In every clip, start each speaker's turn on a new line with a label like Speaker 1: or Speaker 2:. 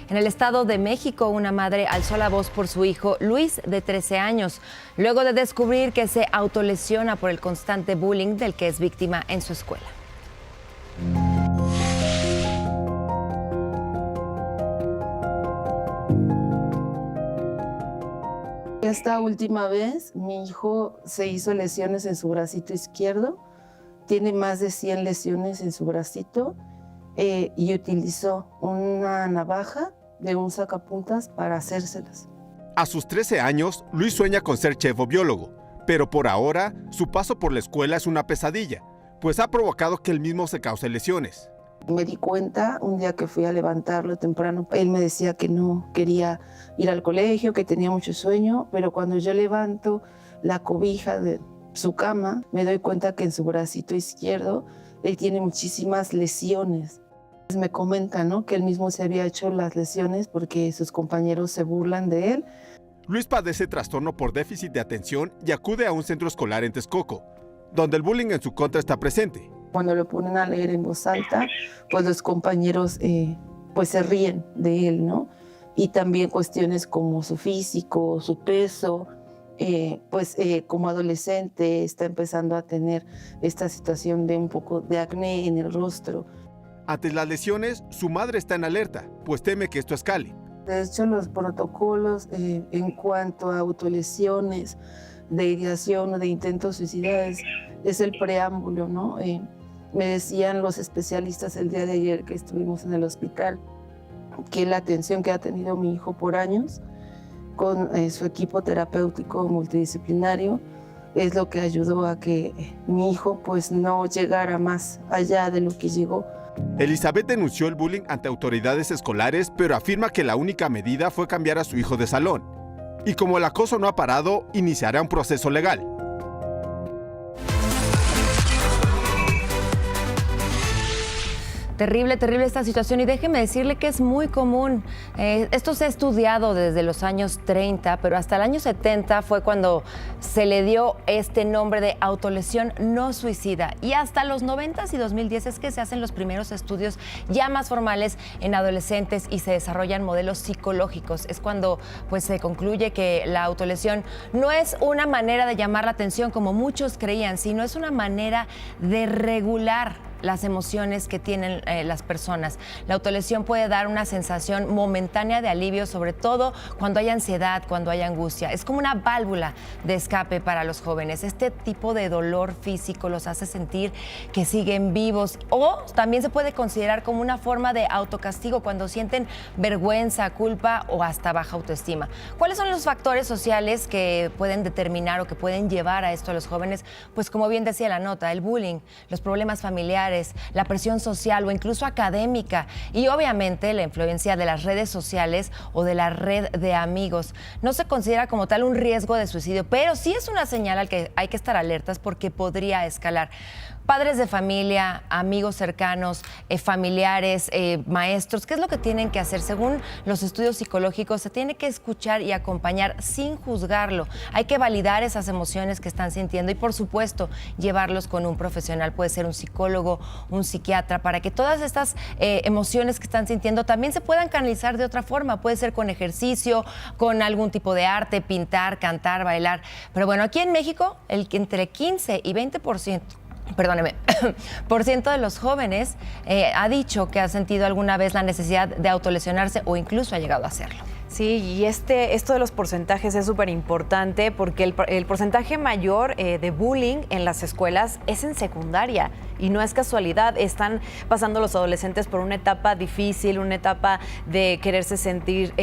Speaker 1: En el Estado de México, una madre alzó la voz por su hijo Luis, de 13 años, luego de descubrir que se autolesiona por el constante bullying del que es víctima en su escuela.
Speaker 2: Esta última vez, mi hijo se hizo lesiones en su bracito izquierdo, tiene más de 100 lesiones en su bracito y utilizó una navaja de un sacapuntas para hacérselas.
Speaker 3: A sus 13 años, Luis sueña con ser chef o biólogo, pero por ahora su paso por la escuela es una pesadilla, pues ha provocado que él mismo se cause lesiones.
Speaker 2: Me di cuenta un día que fui a levantarlo temprano, él me decía que no quería ir al colegio, que tenía mucho sueño, pero cuando yo levanto la cobija de su cama, me doy cuenta que en su bracito izquierdo él tiene muchísimas lesiones. Me comenta, ¿no?, que él mismo se había hecho las lesiones porque sus compañeros se burlan de él.
Speaker 3: Luis padece trastorno por déficit de atención y acude a un centro escolar en Texcoco, donde el bullying en su contra está presente.
Speaker 2: Cuando lo ponen a leer en voz alta, pues los compañeros pues se ríen de él, ¿no? Y también cuestiones como su físico, su peso, como adolescente está empezando a tener esta situación de un poco de acné en el rostro.
Speaker 3: Ante las lesiones, su madre está en alerta, pues teme que esto escale.
Speaker 2: De hecho, los protocolos en cuanto a autolesiones, de ideación o de intentos suicidas es el preámbulo, ¿no? Me decían los especialistas el día de ayer que estuvimos en el hospital que la atención que ha tenido mi hijo por años con su equipo terapéutico multidisciplinario es lo que ayudó a que mi hijo pues no llegara más allá de lo que llegó.
Speaker 3: Elizabeth denunció el bullying ante autoridades escolares, pero afirma que la única medida fue cambiar a su hijo de salón. Y como el acoso no ha parado, iniciará un proceso legal.
Speaker 1: Terrible, terrible esta situación, y déjeme decirle que es muy común. Esto se ha estudiado desde los años 30, pero hasta el año 70 fue cuando se le dio este nombre de autolesión no suicida. Y hasta los 90s y 2010 es que se hacen los primeros estudios ya más formales en adolescentes y se desarrollan modelos psicológicos. Es cuando pues se concluye que la autolesión no es una manera de llamar la atención como muchos creían, sino es una manera de regular las emociones que tienen las personas. La autolesión puede dar una sensación momentánea de alivio, sobre todo cuando hay ansiedad, cuando hay angustia. Es como una válvula de escape para los jóvenes. Este tipo de dolor físico los hace sentir que siguen vivos, o también se puede considerar como una forma de autocastigo cuando sienten vergüenza, culpa o hasta baja autoestima. ¿Cuáles son los factores sociales que pueden determinar o que pueden llevar a esto a los jóvenes? Pues como bien decía la nota, el bullying, los problemas familiares, la presión social o incluso académica, y obviamente la influencia de las redes sociales o de la red de amigos. No se considera como tal un riesgo de suicidio, pero sí es una señal al que hay que estar alertas porque podría escalar. Padres de familia, amigos cercanos, familiares, maestros, ¿qué es lo que tienen que hacer? Según los estudios psicológicos, se tiene que escuchar y acompañar sin juzgarlo. Hay que validar esas emociones que están sintiendo y, por supuesto, llevarlos con un profesional. Puede ser un psicólogo, un psiquiatra, para que todas estas emociones que están sintiendo también se puedan canalizar de otra forma. Puede ser con ejercicio, con algún tipo de arte, pintar, cantar, bailar. Pero bueno, aquí en México, entre 15 y 20%, por ciento de los jóvenes ha dicho que ha sentido alguna vez la necesidad de autolesionarse o incluso ha llegado a hacerlo.
Speaker 4: Sí, y esto de los porcentajes es súper importante porque el porcentaje mayor de bullying en las escuelas es en secundaria, y no es casualidad. Están pasando los adolescentes por una etapa difícil, una etapa de quererse sentir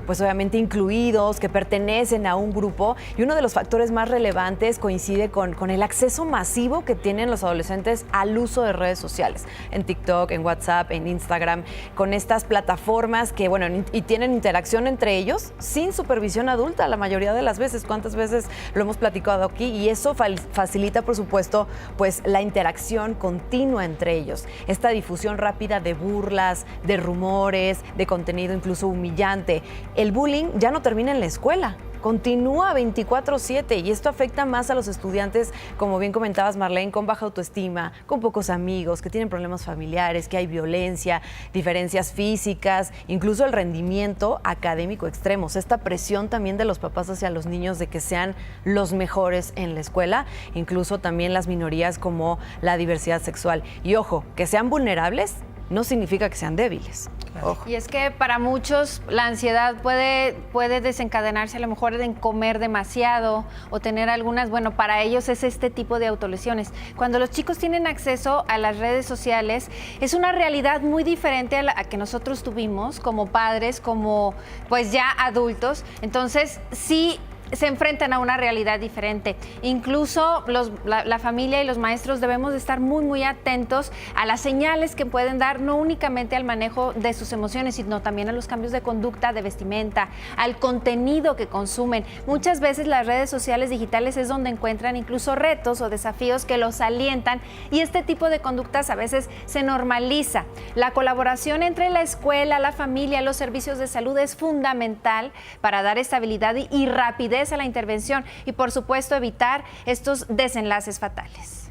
Speaker 4: pues obviamente incluidos, que pertenecen a un grupo, y uno de los factores más relevantes coincide con el acceso masivo que tienen los adolescentes al uso de redes sociales, en TikTok, en WhatsApp, en Instagram, con estas plataformas que, bueno, y tienen interacción entre ellos sin supervisión adulta la mayoría de las veces. ¿Cuántas veces lo hemos platicado aquí? Y eso facilita, por supuesto, pues la interacción continua entre ellos. Esta difusión rápida de burlas, de rumores, de contenido incluso humillante. El bullying ya no termina en la escuela. continúa 24/7 y esto afecta más a los estudiantes, como bien comentabas, Marlene, con baja autoestima, con pocos amigos, que tienen problemas familiares, que hay violencia, diferencias físicas, incluso el rendimiento académico extremos, esta presión también de los papás hacia los niños de que sean los mejores en la escuela, incluso también las minorías como la diversidad sexual. Y ojo, que sean vulnerables no significa que sean débiles. Ojo.
Speaker 5: Y es que para muchos la ansiedad puede desencadenarse a lo mejor en comer demasiado o tener algunas, bueno, para ellos es este tipo de autolesiones. Cuando los chicos tienen acceso a las redes sociales, es una realidad muy diferente a la que nosotros tuvimos como padres, como pues ya adultos. Entonces, sí se enfrentan a una realidad diferente. Incluso la familia y los maestros debemos de estar muy, muy atentos a las señales que pueden dar, no únicamente al manejo de sus emociones, sino también a los cambios de conducta, de vestimenta, al contenido que consumen. Muchas veces las redes sociales digitales es donde encuentran incluso retos o desafíos que los alientan y este tipo de conductas a veces se normaliza. La colaboración entre la escuela, la familia, los servicios de salud es fundamental para dar estabilidad y rapidez a la intervención y por supuesto evitar estos desenlaces fatales.